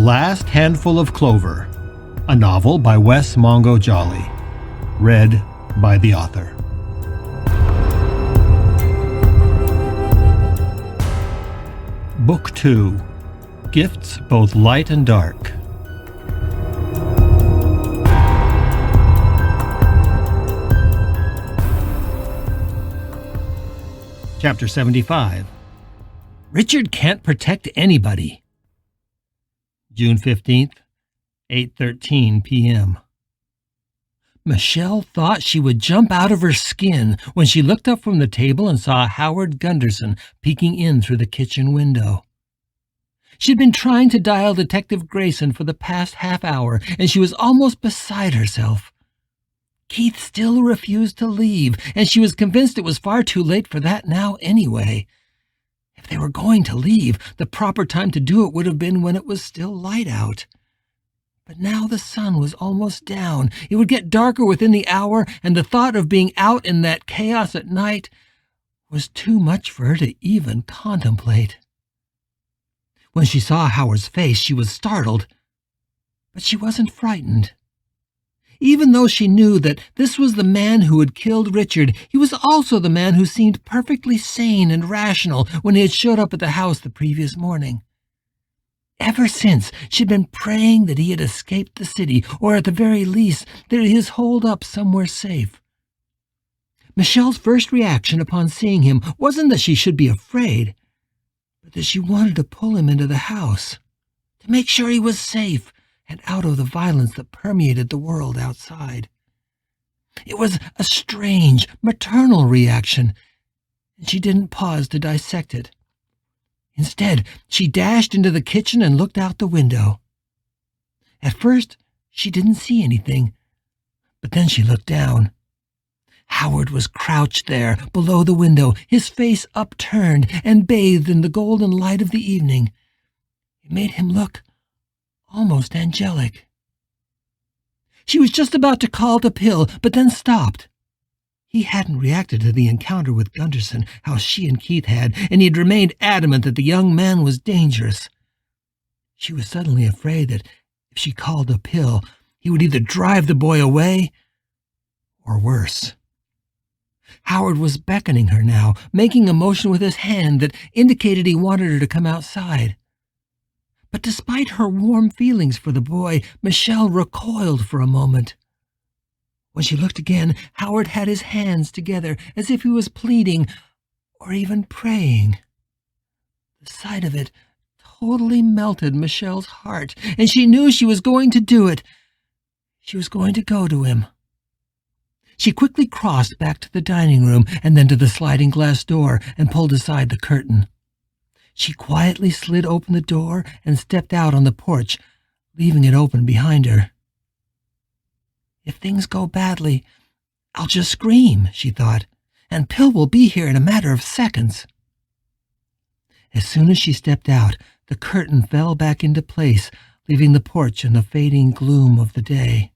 Last Handful of Clover, a novel by Wess Mongo Jolley, read by the author. Book 2, Gifts Both Light and Dark. Chapter 75. Richard can't protect anybody. June 15th, 8:13 p.m. Michelle thought she would jump out of her skin when she looked up from the table and saw Howard Gunderson peeking in through the kitchen window. She'd been trying to dial Detective Grayson for the past half hour, and she was almost beside herself. Keith still refused to leave, and she was convinced it was far too late for that now anyway. If they were going to leave, the proper time to do it would have been when it was still light out. But now the sun was almost down. It would get darker within the hour, and the thought of being out in that chaos at night was too much for her to even contemplate. When she saw Howard's face, she was startled, but she wasn't frightened. Even though she knew that this was the man who had killed Richard, he was also the man who seemed perfectly sane and rational when he had showed up at the house the previous morning. Ever since, she'd been praying that he had escaped the city, or at the very least, that he was holed up somewhere safe. Michelle's first reaction upon seeing him wasn't that she should be afraid, but that she wanted to pull him into the house, to make sure he was safe and out of the violence that permeated the world outside. It was a strange, maternal reaction, and she didn't pause to dissect it. Instead, she dashed into the kitchen and looked out the window. At first, she didn't see anything, but then she looked down. Howard was crouched there, below the window, his face upturned and bathed in the golden light of the evening. It made him look almost angelic. She was just about to call to Pill, but then stopped. He hadn't reacted to the encounter with Gunderson, how she and Keith had, and he had remained adamant that the young man was dangerous. She was suddenly afraid that if she called to Pill, he would either drive the boy away or worse. Howard was beckoning her now, making a motion with his hand that indicated he wanted her to come outside. But despite her warm feelings for the boy, Michelle recoiled for a moment. When she looked again, Howard had his hands together as if he was pleading or even praying. The sight of it totally melted Michelle's heart, and she knew she was going to do it. She was going to go to him. She quickly crossed back to the dining room and then to the sliding glass door and pulled aside the curtain. She quietly slid open the door and stepped out on the porch, leaving it open behind her. If things go badly, I'll just scream, she thought, and Pill will be here in a matter of seconds. As soon as she stepped out, the curtain fell back into place, leaving the porch in the fading gloom of the day.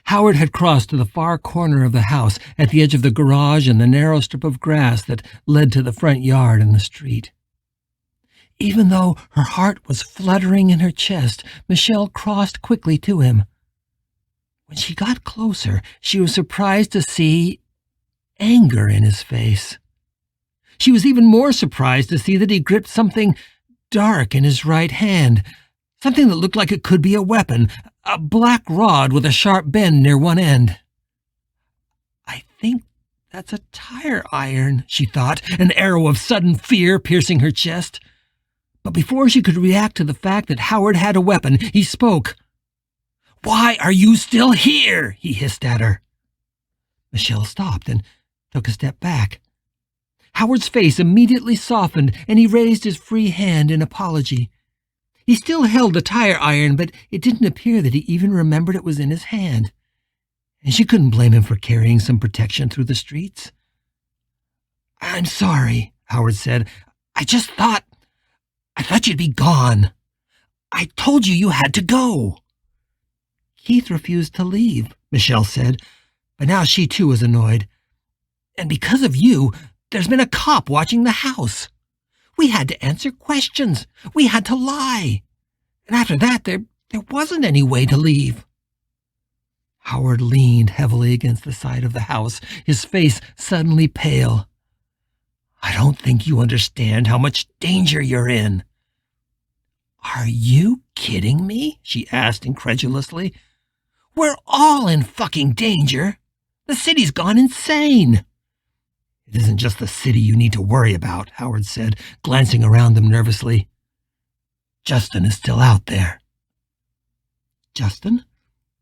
Howard had crossed to the far corner of the house, at the edge of the garage and the narrow strip of grass that led to the front yard and the street. Even though her heart was fluttering in her chest, Michelle crossed quickly to him. When she got closer, she was surprised to see anger in his face. She was even more surprised to see that he gripped something dark in his right hand, something that looked like it could be a weapon, a black rod with a sharp bend near one end. I think that's a tire iron, she thought, an arrow of sudden fear piercing her chest. But before she could react to the fact that Howard had a weapon, he spoke. "Why are you still here?" he hissed at her. Michelle stopped and took a step back. Howard's face immediately softened, and he raised his free hand in apology. He still held the tire iron, but it didn't appear that he even remembered it was in his hand. And she couldn't blame him for carrying some protection through the streets. "I'm sorry," Howard said. I thought you'd be gone. I told you you had to go." "Keith refused to leave," Michelle said, but now she too was annoyed. "And because of you, there's been a cop watching the house. We had to answer questions. We had to lie. And after that, there wasn't any way to leave. Howard leaned heavily against the side of the house, his face suddenly pale. I don't think you understand how much danger you're in. Are you kidding me? She asked incredulously. We're all in fucking danger. The city's gone insane. It isn't just the city you need to worry about, Howard said, glancing around them nervously. Justin is still out there. Justin?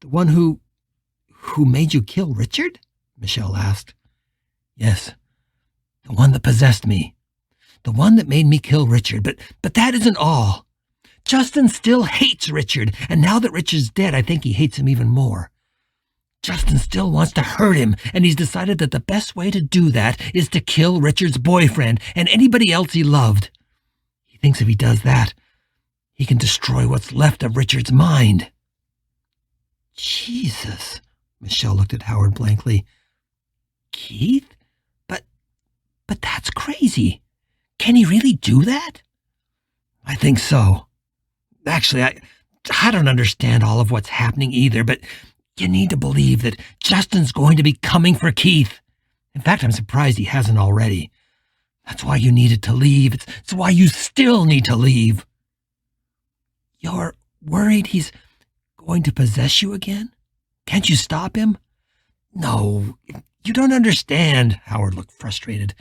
The one who made you kill Richard? Michelle asked. Yes, the one that possessed me. The one that made me kill Richard, but that isn't all. Justin still hates Richard, and now that Richard's dead, I think he hates him even more. Justin still wants to hurt him, and he's decided that the best way to do that is to kill Richard's boyfriend and anybody else he loved. He thinks if he does that, he can destroy what's left of Richard's mind. Jesus, Michelle looked at Howard blankly. Keith? But that's crazy. Can he really do that? I think so. Actually, I don't understand all of what's happening either, but you need to believe that Justin's going to be coming for Keith. In fact, I'm surprised he hasn't already. That's why you needed to leave. It's why you still need to leave. You're worried he's going to possess you again? Can't you stop him? No, you don't understand. Howard looked frustrated.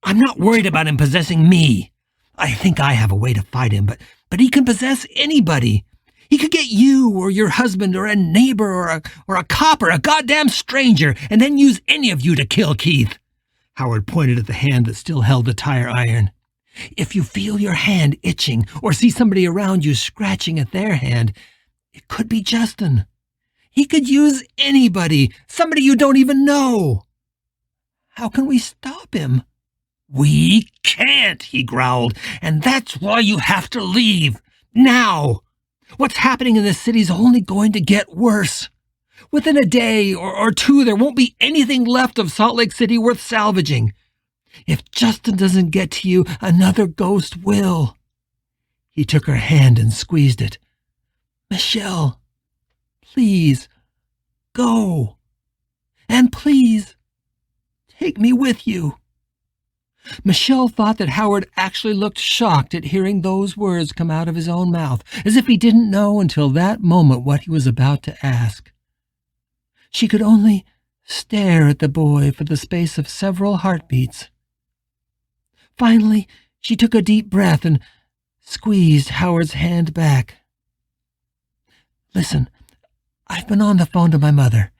I'm not worried about him possessing me. I think I have a way to fight him, but he can possess anybody. He could get you or your husband or a neighbor or a cop or a goddamn stranger and then use any of you to kill Keith. Howard pointed at the hand that still held the tire iron. If you feel your hand itching or see somebody around you scratching at their hand, it could be Justin. He could use anybody, somebody you don't even know. How can we stop him? We can't, he growled, and that's why you have to leave. Now! What's happening in this city's only going to get worse. Within a day or two, there won't be anything left of Salt Lake City worth salvaging. If Justin doesn't get to you, another ghost will. He took her hand and squeezed it. Michelle, please, go. And please, take me with you. Michelle thought that Howard actually looked shocked at hearing those words come out of his own mouth, as if he didn't know until that moment what he was about to ask. She could only stare at the boy for the space of several heartbeats. Finally, she took a deep breath and squeezed Howard's hand back. Listen, I've been on the phone to my mother.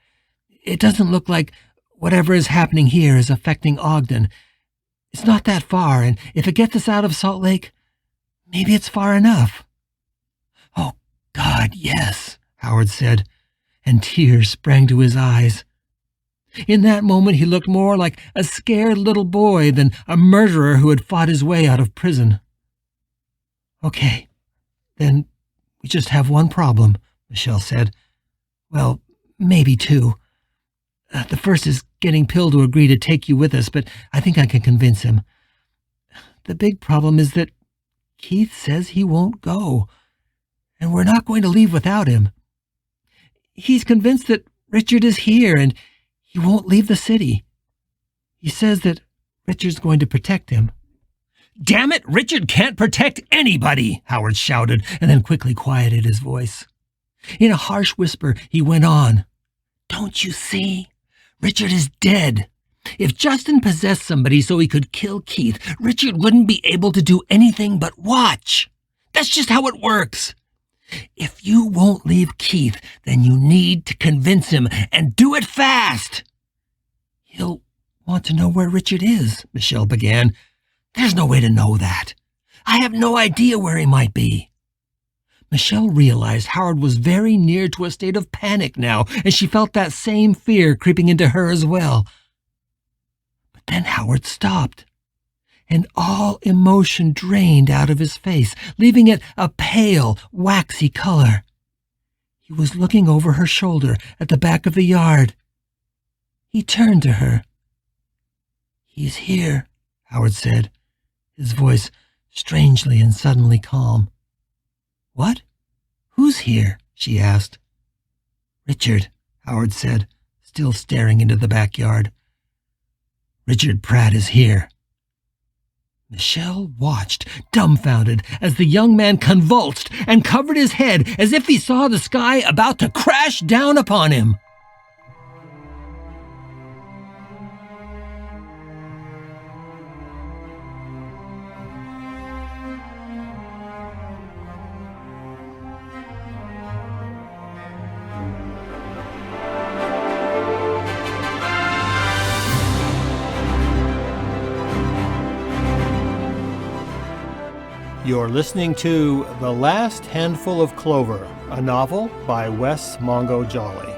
It doesn't look like whatever is happening here is affecting Ogden. It's not that far, and if it gets us out of Salt Lake, maybe it's far enough. Oh, God, yes, Howard said, and tears sprang to his eyes. In that moment, he looked more like a scared little boy than a murderer who had fought his way out of prison. Okay, then we just have one problem, Michelle said. Well, maybe two. The first is getting Pill to agree to take you with us, but I think I can convince him. The big problem is that Keith says he won't go, and we're not going to leave without him. He's convinced that Richard is here, and he won't leave the city. He says that Richard's going to protect him. Damn it, Richard can't protect anybody, Howard shouted, and then quickly quieted his voice. In a harsh whisper, he went on. Don't you see? Richard is dead. If Justin possessed somebody so he could kill Keith, Richard wouldn't be able to do anything but watch. That's just how it works. If you won't leave Keith, then you need to convince him, and do it fast. He'll want to know where Richard is, Michelle began. There's no way to know that. I have no idea where he might be. Michelle realized Howard was very near to a state of panic now, and she felt that same fear creeping into her as well. But then Howard stopped, and all emotion drained out of his face, leaving it a pale, waxy color. He was looking over her shoulder at the back of the yard. He turned to her. He's here, Howard said, his voice strangely and suddenly calm. What? "Who's here?" she asked. "Richard," Howard said, still staring into the backyard. "Richard Pratt is here." Michelle watched, dumbfounded, as the young man convulsed and covered his head as if he saw the sky about to crash down upon him. You're listening to The Last Handful of Clover, a novel by Wess Mongo Jolley.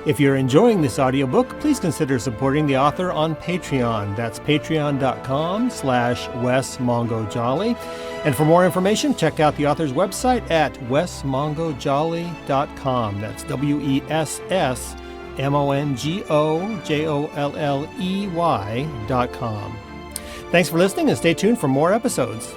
If you're enjoying this audiobook, please consider supporting the author on Patreon. That's patreon.com/Wess Mongo Jolley. And for more information, check out the author's website at wessmongojolley.com. That's WESSMONGOJOLLEY.com. Thanks for listening and stay tuned for more episodes.